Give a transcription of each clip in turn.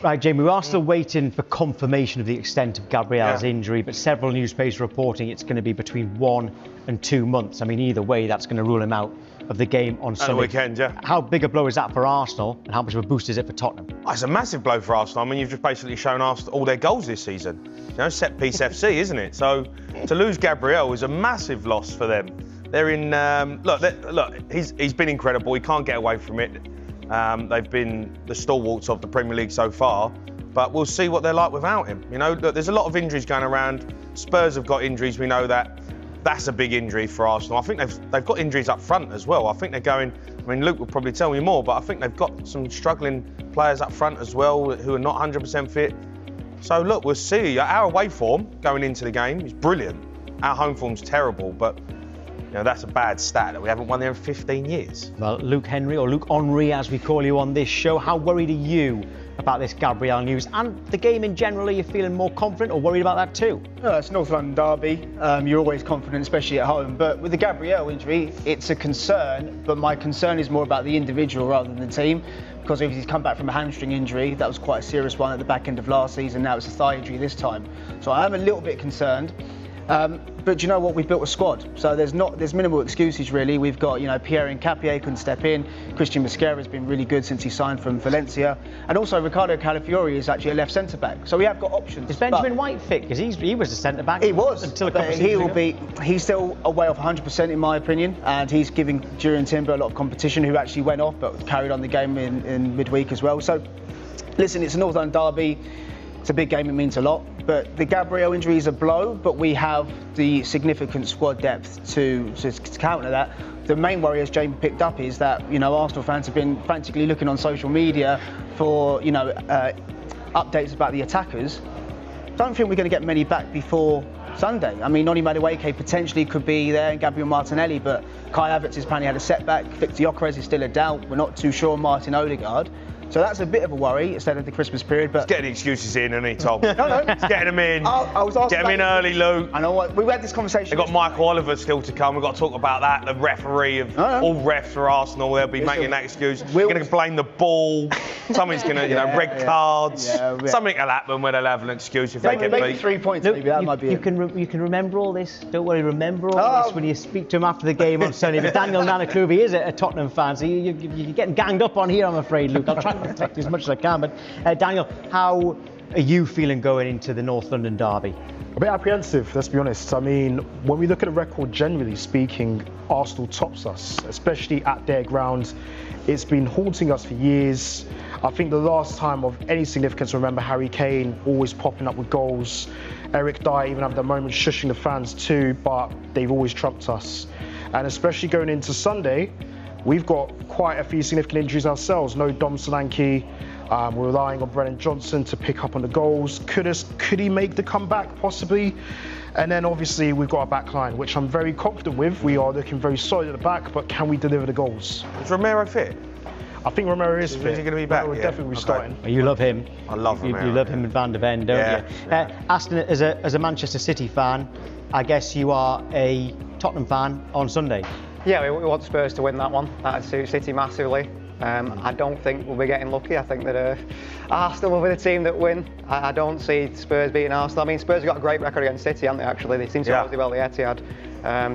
Right, Jamie, we are still waiting for confirmation of the extent of Gabriel's injury, but several newspapers are reporting it's going to be between 1 and 2 months. I mean, either way, that's going to rule him out of the game on Sunday. At the weekend, yeah. How big a blow is that for Arsenal, and how much of a boost is it for Tottenham? Oh, it's a massive blow for Arsenal. I mean, you've just basically shown Arsenal all their goals this season. You know, set-piece FC, isn't it? So to lose Gabriel is a massive loss for them. They're in... look, he's been incredible. He can't get away from it. They've been the stalwarts of the Premier League so far, but we'll see what they're like without him. You know, look, there's a lot of injuries going around. Spurs have got injuries, we know that. That's a big injury for Arsenal. I think they've got injuries up front as well. I think they're going... I mean, Luke will probably tell me more, but I think they've got some struggling players up front as well who are not 100% fit. So, look, we'll see. Our away form going into the game is brilliant. Our home form's terrible, but... You know, that's a bad stat that we haven't won there in 15 years. Well, Luke Henry, or Luke Henry as we call you on this show, how worried are you about this Gabriel news and the game in general? Are you feeling more confident or worried about that too? It's North London derby. You're always confident, especially at home. But with the Gabriel injury, it's a concern. But my concern is more about the individual rather than the team. Because if he's come back from a hamstring injury, that was quite a serious one at the back end of last season. Now it's a thigh injury this time. So I am a little bit concerned. But you know what? We've built a squad, so there's minimal excuses really. We've got, you know, Pierre Nketiah can step in. Christian Mosquera has been really good since he signed from Valencia, and also Ricardo Calafiori is actually a left centre back. So we have got options. Is Benjamin White fit? Because he was a centre back. He was until a couple of seasons ago. He's still away off 100% in my opinion, and he's giving Jurriën Timber a lot of competition. Who actually went off but carried on the game in midweek as well. So listen, it's a North London derby. It's a big game, it means a lot. But the Gabriel injury is a blow, but we have the significant squad depth to counter that. The main worry, as Jamie picked up, is that, you know, Arsenal fans have been frantically looking on social media for, you know, updates about the attackers. Don't think we're going to get many back before Sunday. I mean, Noni Madueke potentially could be there, and Gabriel Martinelli, but Kai Havertz has apparently had a setback. Victor Gyökeres is still a doubt. We're not too sure on Martin Odegaard. So that's a bit of a worry instead of the Christmas period. But he's getting excuses in, isn't he, Tom? No. He's getting them in. I was asking. Get them in early, Luke. I know what. We had this conversation. They've got Michael Oliver still to come. We've got to talk about that. The referee of all refs for Arsenal. They'll be making that excuse. We're going to blame the ball. Somebody's going to, you know, red cards. Something will happen where they'll have an excuse if they get beat. 3 points. Look, maybe that might be you can remember all this. Don't worry, remember all this when you speak to him after the game on Sunday. But Daniel Nanaklubi is a Tottenham fan, so you're getting ganged up on here, I'm afraid, Luke. I'll try to protect you as much as I can. But Daniel, how are you feeling going into the North London derby? A bit apprehensive, let's be honest. I mean, when we look at the record, generally speaking, Arsenal tops us, especially at their ground. It's been haunting us for years. I think the last time of any significance, remember Harry Kane always popping up with goals. Eric Dyer even having the moment shushing the fans too, but they've always trumped us. And especially going into Sunday, we've got quite a few significant injuries ourselves. No Dom Solanke. We're relying on Brennan Johnson to pick up on the goals. Could he make the comeback? Possibly. And then obviously we've got a back line, which I'm very confident with. We are looking very solid at the back, but can we deliver the goals? Is Romero fit? I think Romero is fit. Is he going to be back? We'll definitely be starting. Well, you love him. I love Romero. You love him in Van der Ven, don't you? Aston, as a Manchester City fan, I guess you are a Tottenham fan on Sunday. Yeah, we want Spurs to win that one. That suits City massively. I don't think we'll be getting lucky. I think that Arsenal will be the team that win. I don't see Spurs beating Arsenal. I mean, Spurs have got a great record against City, haven't they, actually? They seem to always do well the Etihad.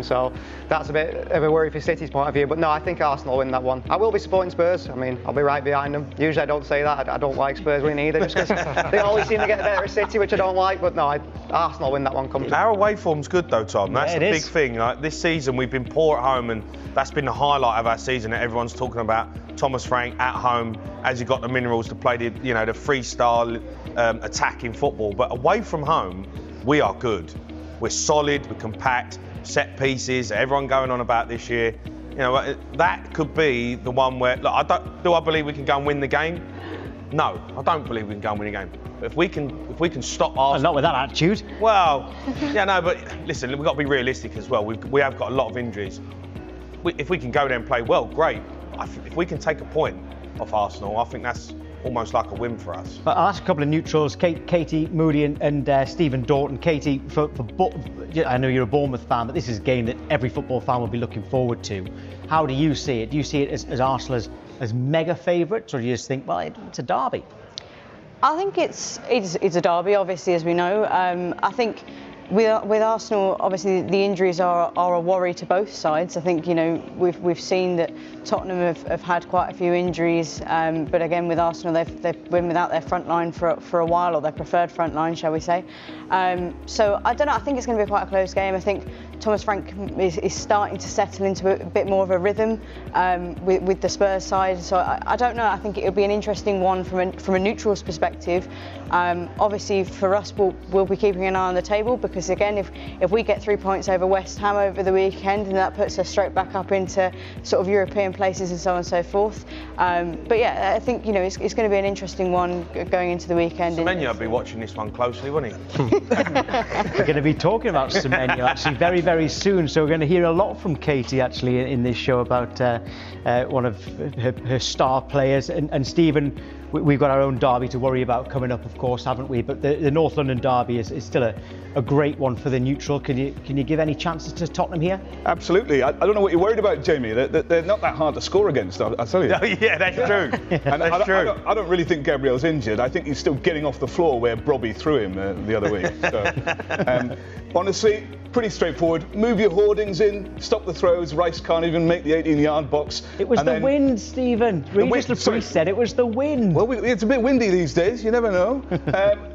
So that's a bit of a worry for City's point of view. But no, I think Arsenal will win that one. I will be supporting Spurs. I mean, I'll be right behind them. Usually I don't say that. I don't like Spurs winning either, just because they always seem to get the better of City, which I don't like. But no, Arsenal win that one. Our away form's good though, Tom. That's the big thing. Like, this season we've been poor at home, and that's been the highlight of our season that everyone's talking about. Thomas Frank at home, as he got the minerals to play the freestyle attacking football. But away from home, we are good. We're solid, we're compact, set pieces, everyone going on about this year. You know, that could be the one where, look, do I believe we can go and win the game? No, I don't believe we can go and win the game. But if we can stop Arsenal... Not with that attitude. Well, yeah, no, but listen, we've got to be realistic as well. We have got a lot of injuries. If we can go there and play well, great. If we can take a point off Arsenal, I think that's almost like a win for us. But I'll ask a couple of neutrals, Katie Moody and Stephen Dorton. Katie, I know you're a Bournemouth fan, but this is a game that every football fan will be looking forward to. How do you see it? Do you see it as Arsenal as mega favourites, or do you just think, well, it's a derby? I think it's a derby, obviously, as we know. I think with Arsenal, obviously the injuries are a worry to both sides. I think, you know, we've seen that Tottenham have had quite a few injuries, but again with Arsenal they've been without their front line for a while, or their preferred front line, shall we say. So I don't know. I think it's going to be quite a close game. I think Thomas Frank is starting to settle into a bit more of a rhythm with the Spurs side. So I don't know. I think it'll be an interesting one from a neutral's perspective. Obviously for us, we'll be keeping an eye on the table, because again, if we get 3 points over West Ham over the weekend, and that puts us straight back up into sort of European places and so on and so forth. But yeah, I think, you know, it's going to be an interesting one going into the weekend. Semenyo would be watching this one closely, wouldn't he? We're going to be talking about Semenyo actually very, very soon. So we're going to hear a lot from Katie actually in this show about one of her star players. And Stephen, we've got our own derby to worry about coming up, of course, haven't we? But the North London derby is still a great one for the neutral. Can you give any chances to Tottenham here? Absolutely. I don't know what you're worried about, Jamie. They're not that hard to score against, I'll tell you. Oh, yeah, that's true. And that's true. I don't really think Gabriel's injured. I think he's still getting off the floor where Robbie threw him the other week. So, honestly, pretty straightforward. Move your hoardings in, stop the throws. Rice can't even make the 18-yard box. It was the wind, Stephen. Regis Laprice said it was the wind. Well, it's a bit windy these days. You never know.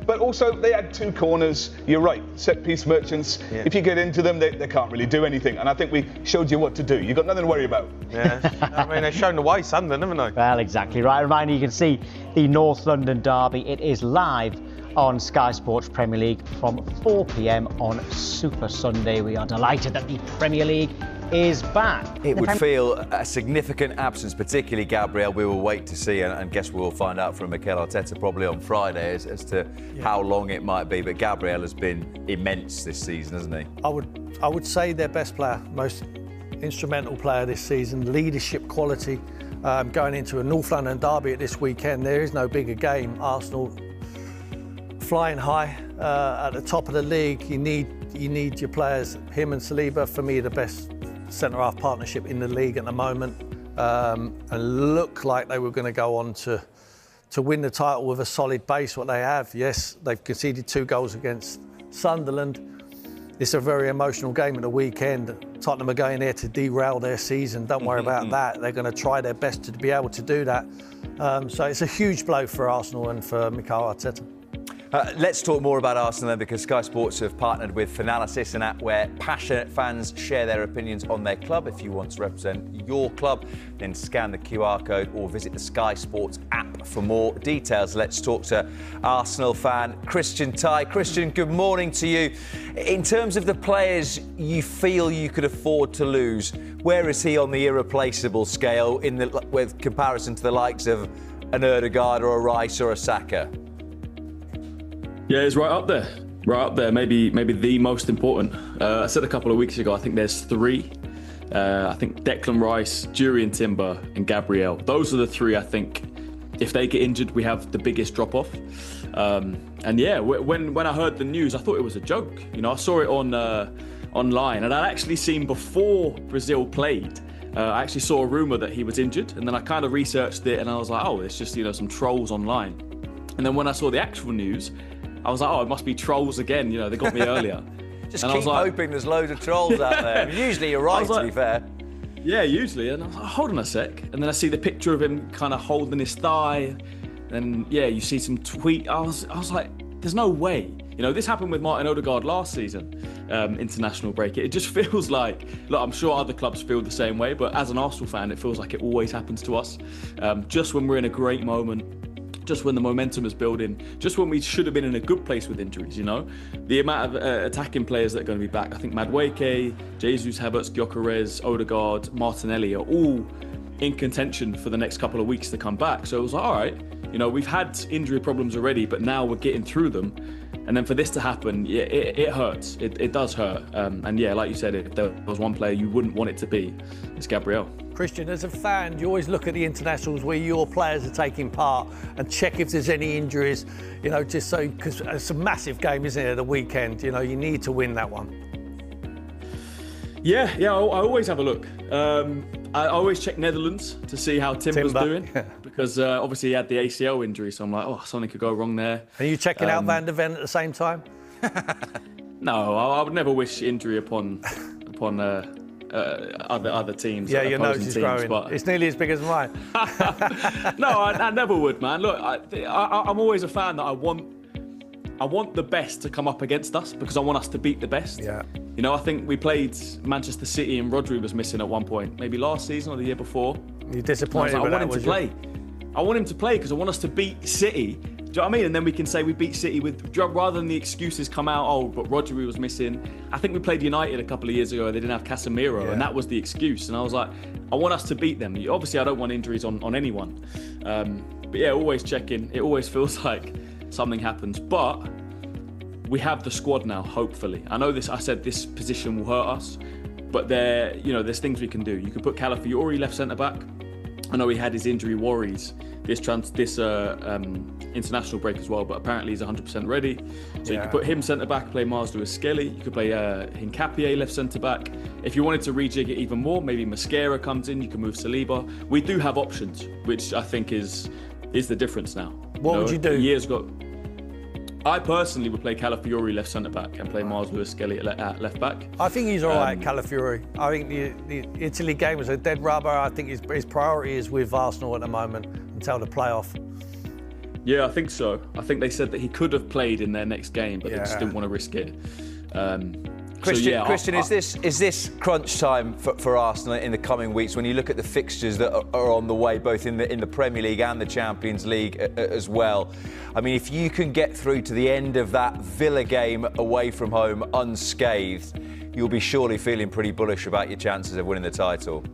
But also, they had 2 corners. You're right. Set-piece merchants. Yeah. If you get into them, they can't really do anything. And I think we showed you what to do. You've got nothing to worry about. Yeah. I mean, they've shown the way, Sunderland, haven't they? Well, exactly right. Reminder, you can see the North London derby. It is live on Sky Sports Premier League from 4 p.m. on Super Sunday. We are delighted that the Premier League is back. It would feel a significant absence, particularly Gabriel. We will wait to see, and guess we'll find out from Mikel Arteta probably on Friday as to how long it might be. But Gabriel has been immense this season, hasn't he? I would say their best player, most instrumental player this season, leadership quality. Going into a North London derby at this weekend, there is no bigger game. Arsenal flying high at the top of the league. You need your players. Him and Saliba, for me, the best centre-half partnership in the league at the moment, and look like they were going to go on to win the title with a solid base. What they have, yes, they've conceded 2 goals against Sunderland. It's a very emotional game at the weekend. Tottenham are going there to derail their season. Don't worry about that. They're going to try their best to be able to do that. So it's a huge blow for Arsenal and for Mikel Arteta. Let's talk more about Arsenal then, because Sky Sports have partnered with Finalysis, an app where passionate fans share their opinions on their club. If you want to represent your club, then scan the QR code or visit the Sky Sports app for more details. Let's talk to Arsenal fan Christian Tai. Christian, good morning to you. In terms of the players you feel you could afford to lose, where is he on the irreplaceable scale with comparison to the likes of an Ødegaard or a Rice or a Saka? Yeah, it's right up there. Maybe the most important. I said a couple of weeks ago, I think there's 3. I think Declan Rice, Jurriën Timber and Gabriel. Those are the 3, I think, if they get injured, we have the biggest drop-off. And yeah, when I heard the news, I thought it was a joke. You know, I saw it on online, and I'd actually seen before Brazil played, I actually saw a rumour that he was injured, and then I kind of researched it, and I was like, oh, it's just, you know, some trolls online. And then when I saw the actual news, I was like, oh, it must be trolls again. You know, they got me earlier. Just keep hoping there's loads of trolls out there. I mean, usually you're right, to be fair. Yeah, usually. And I was like, hold on a sec. And then I see the picture of him kind of holding his thigh. And yeah, you see some tweet. I was like, there's no way. You know, this happened with Martin Ødegaard last season, international break. It just feels like, look, I'm sure other clubs feel the same way, but as an Arsenal fan, it feels like it always happens to us. Just when we're in a great moment, just when the momentum is building, just when we should have been in a good place with injuries, you know? The amount of attacking players that are going to be back, I think Madueke, Jesus, Havertz, Gyökeres, Ødegaard, Martinelli are all in contention for the next couple of weeks to come back. So it was like, all right, you know, we've had injury problems already, but now we're getting through them. And then for this to happen, yeah, it hurts. It does hurt. And yeah, like you said, if there was one player you wouldn't want it to be, it's Gabriel. Christian, as a fan, you always look at the internationals where your players are taking part and check if there's any injuries, you know, just so, because it's a massive game, isn't it, at the weekend? You know, you need to win that one. Yeah, I always have a look. I always check Netherlands to see how Timber's doing. because obviously he had the ACL injury, so I'm like, oh, something could go wrong there. Are you checking out Van de Ven at the same time? No, I would never wish injury upon other teams. Yeah, your nose is growing. But It's nearly as big as mine. No, I never would, man. Look, I'm always a fan that I want the best to come up against us because I want us to beat the best. Yeah. You know, I think we played Manchester City and Rodri was missing at one point, maybe last season or the year before. You're disappointed I with want that, him to play. I want him to play because I want us to beat City. Do you know what I mean? And then we can say we beat City rather than the excuses come out, oh, but Rodri was missing. I think we played United a couple of years ago. They didn't have Casemiro, and that was the excuse. And I was like, I want us to beat them. Obviously, I don't want injuries on anyone. But yeah, always checking. It always feels like something happens. But we have the squad now, hopefully. I know I said this position will hurt us, but there's things we can do. You could put Calafiori left centre-back. I know he had his injury worries this international break as well, but apparently he's 100% ready. So you could put him centre-back, play Mars Lewis-Skelly. You could play Hincapié left centre-back. If you wanted to rejig it even more, maybe Mosquera comes in, you can move Saliba. We do have options, which I think is the difference now. What would you do? I personally would play Calafiori left centre-back and play Mars Lewis-Skelly at left-back. I think he's all right, Calafiori. I think the Italy game was a dead rubber. I think his priority is with Arsenal at the moment until the playoff. Yeah, I think so. I think they said that he could have played in their next game, but they just didn't want to risk it. Christian, is this crunch time for Arsenal in the coming weeks when you look at the fixtures that are on the way, both in the Premier League and the Champions League as well? I mean, if you can get through to the end of that Villa game away from home unscathed, you'll be surely feeling pretty bullish about your chances of winning the title.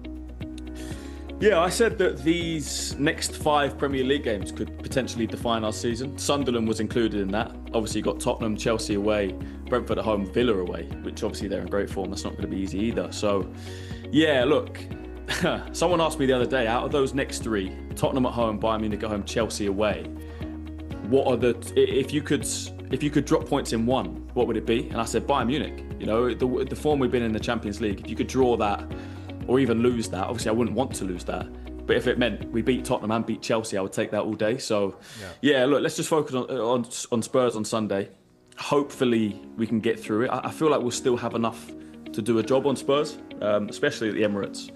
Yeah, I said that these next 5 Premier League games could potentially define our season. Sunderland was included in that. Obviously, you've got Tottenham, Chelsea away, Brentford at home, Villa away, which obviously they're in great form. That's not going to be easy either. So, yeah, look, someone asked me the other day, out of those next 3, Tottenham at home, Bayern Munich at home, Chelsea away, what are if you could drop points in one, what would it be? And I said Bayern Munich. You know, the form we've been in the Champions League, if you could draw that or even lose that, obviously I wouldn't want to lose that. But if it meant we beat Tottenham and beat Chelsea, I would take that all day. So, yeah look, let's just focus on Spurs on Sunday. Hopefully we can get through it. I feel like we'll still have enough to do a job on Spurs, especially at the Emirates,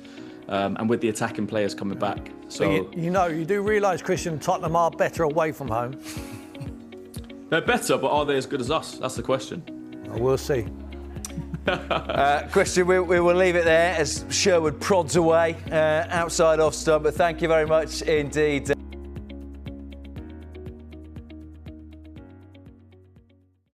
and with the attacking players coming back. So you do realise, Christian, Tottenham are better away from home. They're better, but are they as good as us? That's the question. Well, we'll see. Christian, we will leave it there as Sherwood prods away outside off stump. But thank you very much indeed.